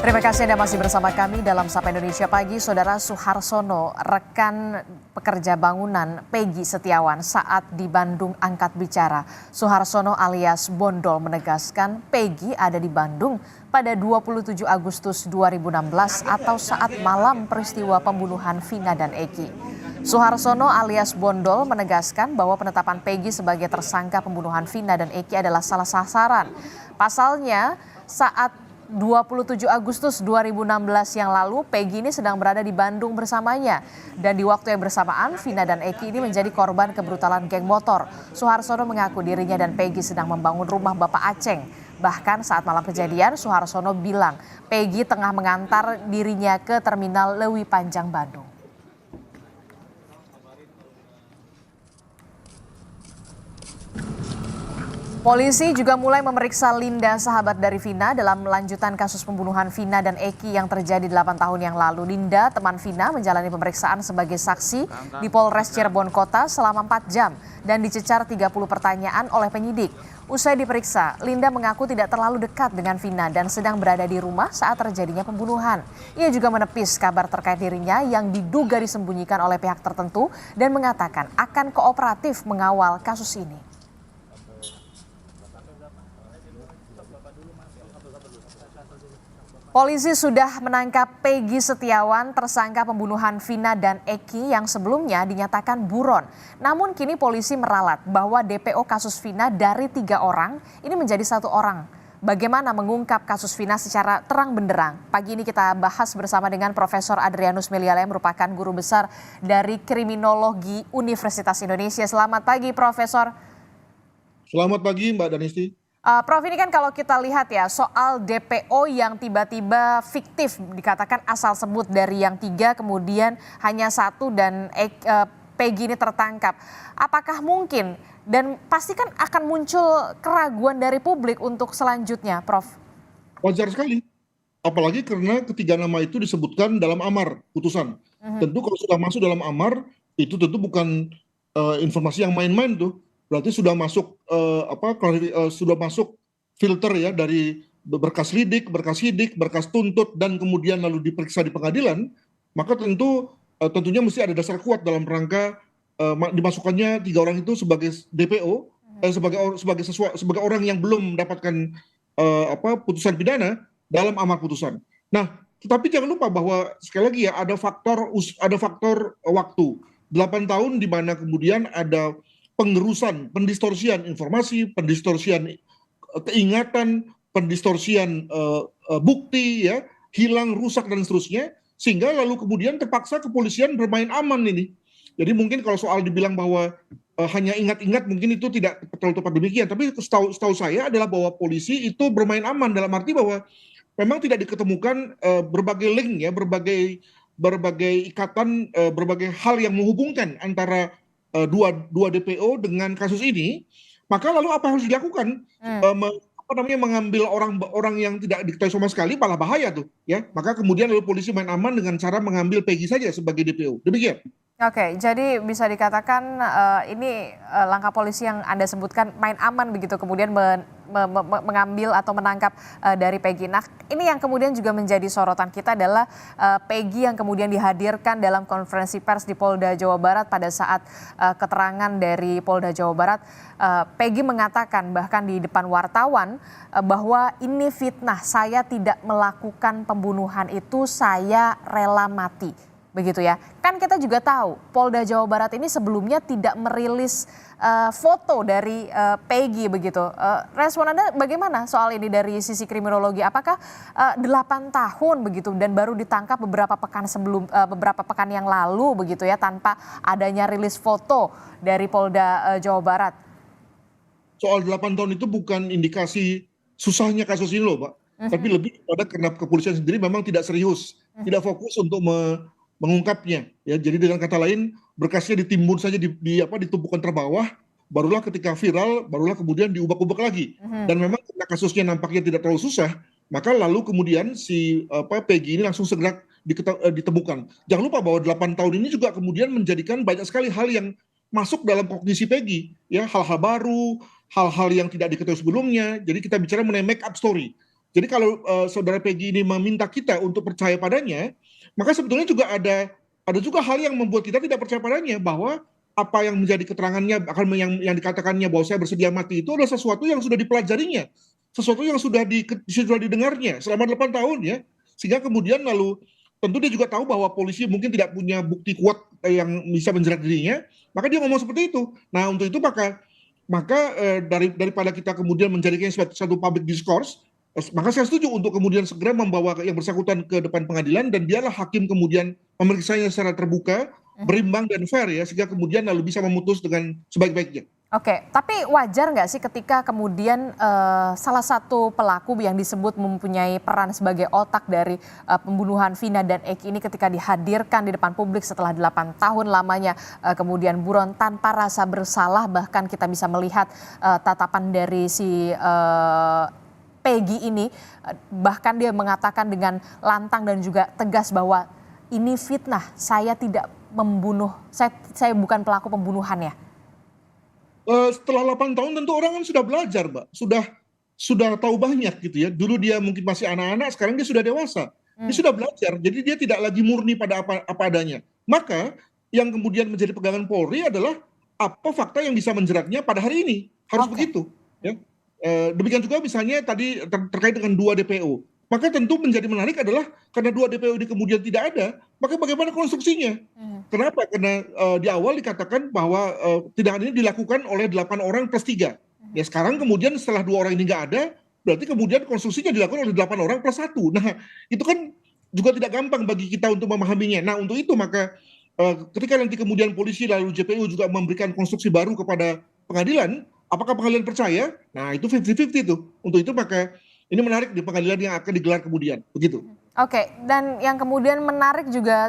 Terima kasih Anda masih bersama kami dalam Sapa Indonesia Pagi. Saudara Suharsono, rekan pekerja bangunan Peggy Setiawan saat di Bandung angkat bicara. Suharsono alias Bondol menegaskan Peggy ada di Bandung pada 27 Agustus 2016 atau saat malam peristiwa pembunuhan Vina dan Eki. Suharsono alias Bondol menegaskan bahwa penetapan Peggy sebagai tersangka pembunuhan Vina dan Eki adalah salah sasaran. Pasalnya, saat 27 Agustus 2016 yang lalu, Peggy ini sedang berada di Bandung bersamanya. Dan di waktu yang bersamaan, Vina dan Eki ini menjadi korban kebrutalan geng motor. Suharsono mengaku dirinya dan Peggy sedang membangun rumah Bapak Aceng. Bahkan saat malam kejadian, Suharsono bilang Peggy tengah mengantar dirinya ke Terminal Lewi Panjang Bandung. Polisi juga mulai memeriksa Linda, sahabat dari Vina, dalam melanjutan kasus pembunuhan Vina dan Eki yang terjadi 8 tahun yang lalu. Linda, teman Vina, menjalani pemeriksaan sebagai saksi di Polres Cirebon Kota selama 4 jam dan dicecar 30 pertanyaan oleh penyidik. Usai diperiksa, Linda mengaku tidak terlalu dekat dengan Vina dan sedang berada di rumah saat terjadinya pembunuhan. Ia juga menepis kabar terkait dirinya yang diduga disembunyikan oleh pihak tertentu dan mengatakan akan kooperatif mengawal kasus ini. Polisi sudah menangkap Peggy Setiawan, tersangka pembunuhan Vina dan Eki yang sebelumnya dinyatakan buron. Namun kini polisi meralat bahwa DPO kasus Vina dari 3 orang ini menjadi 1 orang. Bagaimana mengungkap kasus Vina secara terang benderang? Pagi ini kita bahas bersama dengan Profesor Adrianus Meliala yang merupakan guru besar dari Kriminologi Universitas Indonesia. Selamat pagi, Profesor. Selamat pagi, Mbak Danisti. Prof, ini kan kalau kita lihat ya soal DPO yang tiba-tiba fiktif, dikatakan asal sebut dari yang 3 kemudian hanya 1 dan Peggy ini tertangkap. Apakah mungkin dan pasti kan akan muncul keraguan dari publik untuk selanjutnya, Prof? Wajar sekali, apalagi karena ketiga nama itu disebutkan dalam amar putusan. Tentu kalau sudah masuk dalam amar, itu tentu bukan informasi yang main-main tuh. Berarti sudah masuk sudah masuk filter ya dari berkas lidik, berkas sidik, berkas tuntut dan kemudian lalu diperiksa di pengadilan, maka tentunya mesti ada dasar kuat dalam rangka dimasukkannya 3 orang itu sebagai DPO, sebagai orang yang belum mendapatkan putusan pidana dalam amar putusan. Nah, tetapi jangan lupa bahwa sekali lagi ya ada faktor waktu 8 tahun di mana kemudian ada pengerusan, pendistorsian informasi, pendistorsian keingatan, pendistorsian bukti ya, hilang, rusak dan seterusnya, sehingga lalu kemudian terpaksa kepolisian bermain aman ini. Jadi mungkin kalau soal dibilang bahwa hanya ingat-ingat mungkin itu tidak terlalu tepat demikian, tapi setahu saya adalah bahwa polisi itu bermain aman dalam arti bahwa memang tidak diketemukan berbagai link ya, berbagai ikatan, berbagai hal yang menghubungkan antara dua DPO dengan kasus ini. Maka lalu apa yang harus dilakukan? Mengambil orang yang tidak diketahui sama sekali malah bahaya tuh ya. Maka kemudian lalu polisi main aman dengan cara mengambil Peggy saja sebagai DPO. Demikian. Oke, jadi bisa dikatakan ini langkah polisi yang Anda sebutkan main aman begitu, kemudian mengambil atau menangkap dari Peggy. Nah, ini yang kemudian juga menjadi sorotan kita adalah Peggy yang kemudian dihadirkan dalam konferensi pers di Polda Jawa Barat pada saat keterangan dari Polda Jawa Barat. Peggy mengatakan bahkan di depan wartawan bahwa ini fitnah, saya tidak melakukan pembunuhan itu, saya rela mati. Begitu ya, kan kita juga tahu Polda Jawa Barat ini sebelumnya tidak merilis foto dari Peggy begitu. Respon Anda bagaimana soal ini dari sisi kriminologi? Apakah 8 tahun begitu dan baru ditangkap beberapa pekan yang lalu begitu ya tanpa adanya rilis foto dari Polda Jawa Barat? Soal 8 tahun itu bukan indikasi susahnya kasus ini loh, Pak. Tapi lebih pada karena kepolisian sendiri memang tidak serius, tidak fokus untuk mengungkapnya ya. Jadi dengan kata lain berkasnya ditimbun saja ditumpukan terbawah, barulah ketika viral barulah kemudian diubah-ubah lagi. Dan memang karena kasusnya nampaknya tidak terlalu susah, maka lalu kemudian si Peggy ini langsung segera ditemukan. Jangan lupa bahwa 8 tahun ini juga kemudian menjadikan banyak sekali hal yang masuk dalam kognisi Peggy ya, hal-hal baru, hal-hal yang tidak diketahui sebelumnya. Jadi kita bicara mengenai make up story. Jadi kalau saudara Peggy ini meminta kita untuk percaya padanya, maka sebetulnya juga ada juga hal yang membuat kita tidak percaya padanya, bahwa apa yang menjadi keterangannya akan yang dikatakannya bahwa saya bersedia mati itu adalah sesuatu yang sudah dipelajarinya, sesuatu yang sudah didengarnya selama 8 tahun ya. Sehingga kemudian lalu tentu dia juga tahu bahwa polisi mungkin tidak punya bukti kuat yang bisa menjerat dirinya, maka dia ngomong seperti itu. Nah, untuk itu maka daripada kita kemudian menjadikan satu public discourse, maka saya setuju untuk kemudian segera membawa yang bersangkutan ke depan pengadilan, dan biarlah hakim kemudian memeriksanya secara terbuka, berimbang dan fair ya, sehingga kemudian lalu bisa memutus dengan sebaik-baiknya. Oke, tapi wajar nggak sih ketika kemudian salah satu pelaku yang disebut mempunyai peran sebagai otak dari pembunuhan Vina dan Eki ini ketika dihadirkan di depan publik setelah 8 tahun lamanya kemudian buron tanpa rasa bersalah, bahkan kita bisa melihat tatapan dari si Peggy ini, bahkan dia mengatakan dengan lantang dan juga tegas bahwa ini fitnah, saya tidak membunuh, saya bukan pelaku pembunuhan ya. Setelah 8 tahun tentu orang kan sudah belajar, Mbak. Sudah tahu banyak gitu ya. Dulu dia mungkin masih anak-anak, sekarang dia sudah dewasa. Dia sudah belajar, jadi dia tidak lagi murni pada apa adanya. Maka yang kemudian menjadi pegangan Polri adalah apa fakta yang bisa menjeratnya pada hari ini. Harus begitu. Ya. Demikian juga misalnya tadi terkait dengan 2 DPO. Maka tentu menjadi menarik adalah karena 2 DPO ini kemudian tidak ada, maka bagaimana konstruksinya? Kenapa? Karena di awal dikatakan bahwa tindakan ini dilakukan oleh 8 orang plus 3. Ya sekarang kemudian setelah 2 orang ini nggak ada, berarti kemudian konstruksinya dilakukan oleh 8 orang plus 1. Nah itu kan juga tidak gampang bagi kita untuk memahaminya. Nah untuk itu maka ketika nanti kemudian polisi lalu JPU juga memberikan konstruksi baru kepada pengadilan, apakah pengadilan percaya? Nah itu 50-50 tuh. Untuk itu maka ini menarik di pengadilan yang akan digelar kemudian. Begitu. Oke, dan yang kemudian menarik juga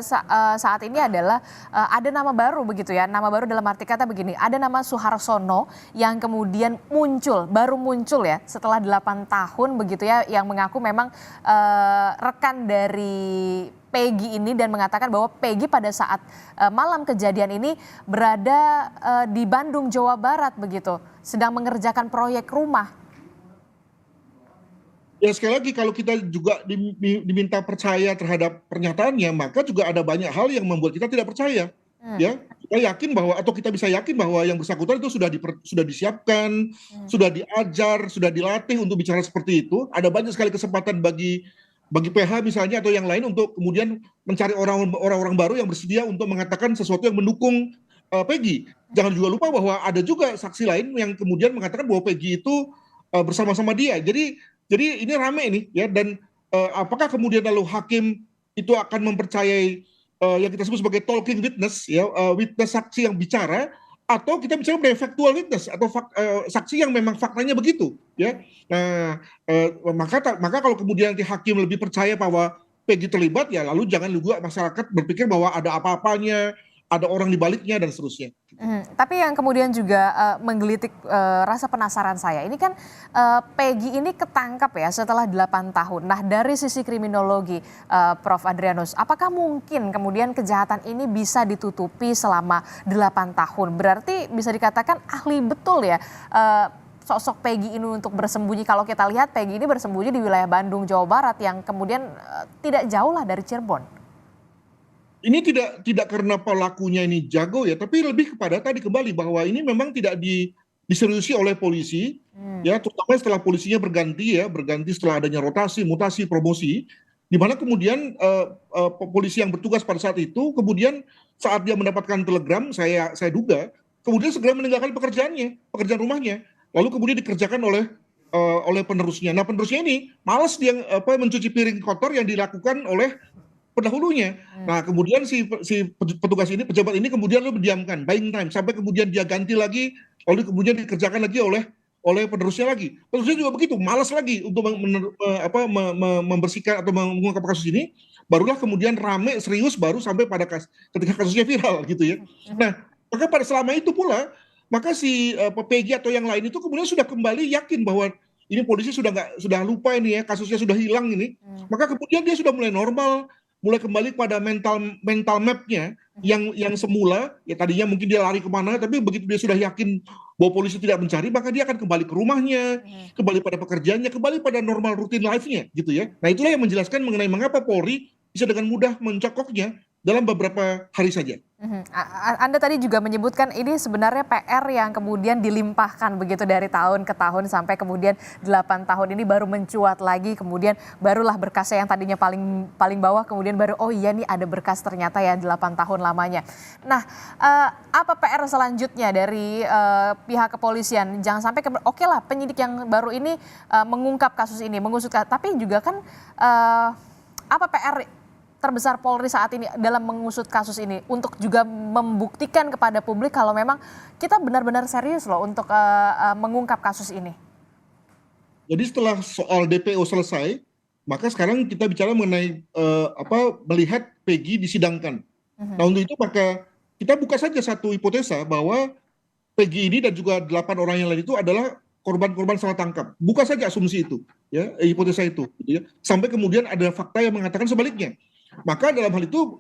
saat ini adalah ada nama baru begitu ya. Nama baru dalam arti kata begini, ada nama Suharsono yang kemudian baru muncul ya setelah 8 tahun begitu ya, yang mengaku memang rekan dari Peggy ini dan mengatakan bahwa Peggy pada saat malam kejadian ini berada di Bandung, Jawa Barat begitu, sedang mengerjakan proyek rumah. Ya sekali lagi kalau kita juga diminta percaya terhadap pernyataannya, maka juga ada banyak hal yang membuat kita tidak percaya. Ya, kita yakin bahwa atau kita bisa yakin bahwa yang bersangkutan itu sudah disiapkan, sudah diajar, sudah dilatih untuk bicara seperti itu. Ada banyak sekali kesempatan bagi PH misalnya atau yang lain untuk kemudian mencari orang-orang baru yang bersedia untuk mengatakan sesuatu yang mendukung Peggy. Jangan juga lupa bahwa ada juga saksi lain yang kemudian mengatakan bahwa Peggy itu bersama-sama dia. Jadi ini rame nih ya, dan apakah kemudian lalu hakim itu akan mempercayai yang kita sebut sebagai talking witness ya, witness saksi yang bicara, atau kita bicara mengenai factual witness atau saksi yang memang faktanya begitu ya. Nah, maka kalau kemudian nanti hakim lebih percaya bahwa Peggy terlibat, ya lalu jangan juga masyarakat berpikir bahwa ada apa-apanya, ada orang di baliknya dan seterusnya. Tapi yang kemudian juga menggelitik rasa penasaran saya, ini kan Peggy ini ketangkap ya setelah 8 tahun. Nah dari sisi kriminologi Prof. Adrianus, apakah mungkin kemudian kejahatan ini bisa ditutupi selama 8 tahun? Berarti bisa dikatakan ahli betul ya sosok Peggy ini untuk bersembunyi. Kalau kita lihat Peggy ini bersembunyi di wilayah Bandung, Jawa Barat yang kemudian tidak jauh lah dari Cirebon. Ini tidak karena pelakunya ini jago ya, tapi lebih kepada tadi kembali bahwa ini memang tidak diseriusi oleh polisi, ya terutama setelah polisinya berganti setelah adanya rotasi, mutasi, promosi, di mana kemudian polisi yang bertugas pada saat itu kemudian saat dia mendapatkan telegram, saya duga, kemudian segera meninggalkan pekerjaan rumahnya, lalu kemudian dikerjakan oleh penerusnya. Nah penerusnya ini malas dia mencuci piring kotor yang dilakukan oleh pendahulunya. Nah kemudian si petugas ini, pejabat ini kemudian lalu mendiamkan, buying time, sampai kemudian dia ganti lagi, lalu kemudian dikerjakan lagi oleh penerusnya lagi. Penerusnya juga begitu, malas lagi untuk membersihkan atau mengungkap kasus ini, barulah kemudian rame serius baru sampai pada ketika kasusnya viral gitu ya. Nah maka pada selama itu pula, maka si Peggy atau yang lain itu kemudian sudah kembali yakin bahwa ini polisi sudah lupa ini ya, kasusnya sudah hilang ini, maka kemudian dia sudah mulai normal, mulai kembali pada mental mapnya yang semula ya, tadinya mungkin dia lari kemana, tapi begitu dia sudah yakin bahwa polisi tidak mencari, maka dia akan kembali ke rumahnya, kembali pada pekerjaannya, kembali pada normal rutin life-nya gitu ya. Nah itulah yang menjelaskan mengenai mengapa Polri bisa dengan mudah mencokoknya dalam beberapa hari saja. Anda tadi juga menyebutkan ini sebenarnya PR yang kemudian dilimpahkan begitu dari tahun ke tahun sampai kemudian 8 tahun ini baru mencuat lagi, kemudian barulah berkasnya yang tadinya paling paling bawah kemudian baru oh iya nih ada berkas ternyata ya 8 tahun lamanya. Nah, apa PR selanjutnya dari pihak kepolisian? Jangan sampai oke lah penyidik yang baru ini mengungkap kasus ini, mengusut tapi juga kan apa PR terbesar Polri saat ini dalam mengusut kasus ini untuk juga membuktikan kepada publik kalau memang kita benar-benar serius loh untuk mengungkap kasus ini. Jadi setelah soal DPO selesai, maka sekarang kita bicara mengenai melihat Peggy disidangkan. Nah untuk itu maka kita buka saja satu hipotesa bahwa Peggy ini dan juga 8 orang yang lain itu adalah korban-korban salah tangkap. Buka saja asumsi itu, ya hipotesa itu, gitu ya. Sampai kemudian ada fakta yang mengatakan sebaliknya. Maka dalam hal itu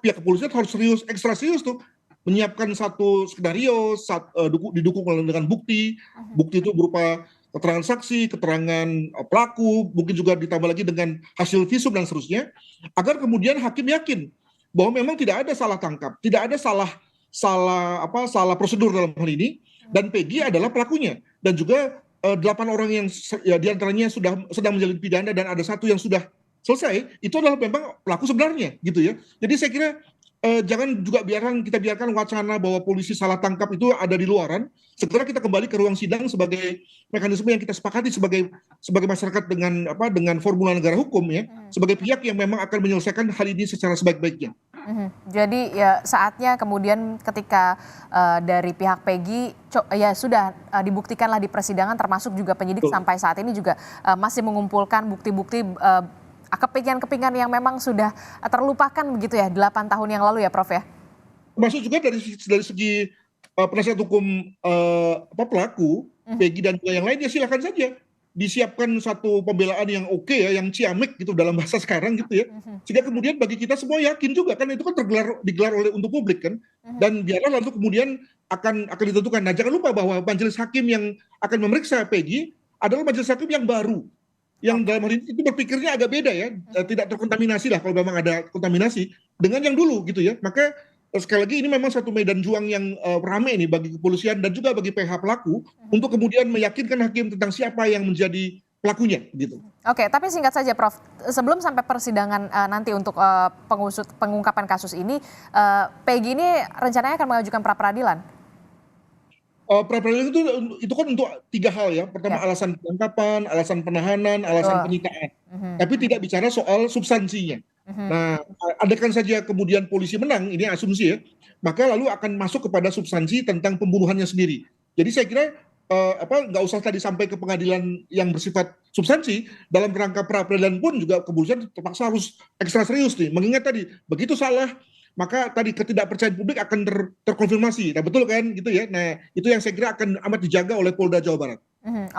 pihak kepolisian harus serius, ekstra serius tuh menyiapkan satu skenario didukung dengan bukti itu berupa keterangan saksi, keterangan pelaku, mungkin juga ditambah lagi dengan hasil visum dan seterusnya, agar kemudian hakim yakin bahwa memang tidak ada salah tangkap, tidak ada salah prosedur dalam hal ini, dan Peggy adalah pelakunya, dan juga 8 orang yang ya, diantaranya sedang menjalani pidana dan ada satu yang sudah selesai, itu adalah memang pelaku sebenarnya gitu ya. Jadi saya kira jangan juga kita biarkan wacana bahwa polisi salah tangkap itu ada di luaran. Segera kita kembali ke ruang sidang sebagai mekanisme yang kita sepakati sebagai masyarakat dengan formula negara hukum ya, sebagai pihak yang memang akan menyelesaikan hal ini secara sebaik-baiknya. Jadi ya saatnya kemudian ketika dari pihak Peggy ya sudah dibuktikanlah di persidangan, termasuk juga penyidik sampai saat ini juga masih mengumpulkan bukti-bukti kepingan-kepingan yang memang sudah terlupakan begitu ya 8 tahun yang lalu ya Prof ya. Termasuk juga dari segi penasihat hukum pelaku Peggy dan yang lainnya, silakan saja disiapkan satu pembelaan yang oke ya, yang ciamik gitu dalam bahasa sekarang gitu ya, sehingga kemudian bagi kita semua yakin juga kan itu kan digelar untuk publik kan, dan biarlah lalu kemudian akan ditentukan. Nah jangan lupa bahwa majelis hakim yang akan memeriksa Peggy adalah majelis hakim yang baru, yang dalam hal ini itu berpikirnya agak beda ya, tidak terkontaminasi lah kalau memang ada kontaminasi dengan yang dulu gitu ya. Maka sekali lagi ini memang satu medan juang yang ramai nih bagi kepolisian dan juga bagi PH pelaku untuk kemudian meyakinkan hakim tentang siapa yang menjadi pelakunya gitu. Oke, tapi singkat saja Prof, sebelum sampai persidangan nanti untuk pengungkapan kasus ini, Peggy ini rencananya akan mengajukan pra peradilan. Pra-peradilan itu kan untuk 3 hal ya. Pertama alasan penangkapan, alasan penahanan, alasan penyitaan. Tapi tidak bicara soal substansinya. Nah, andaikan saja kemudian polisi menang, ini asumsi ya, maka lalu akan masuk kepada substansi tentang pembunuhannya sendiri. Jadi saya kira nggak usah tadi sampai ke pengadilan yang bersifat substansi, dalam rangka pra-peradilan pun juga kepolisian terpaksa harus ekstra serius nih. Mengingat tadi begitu salah, maka tadi ketidakpercayaan publik akan terkonfirmasi. Nah betul kan gitu ya. Nah itu yang saya kira akan amat dijaga oleh Polda Jawa Barat.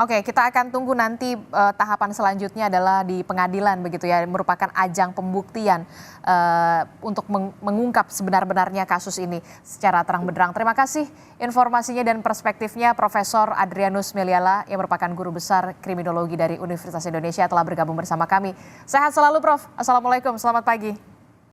Oke, kita akan tunggu nanti tahapan selanjutnya adalah di pengadilan begitu ya, merupakan ajang pembuktian untuk mengungkap sebenar-benarnya kasus ini secara terang-benderang. Terima kasih informasinya dan perspektifnya Profesor Adrianus Meliala yang merupakan guru besar kriminologi dari Universitas Indonesia telah bergabung bersama kami. Sehat selalu Prof. Assalamualaikum, selamat pagi.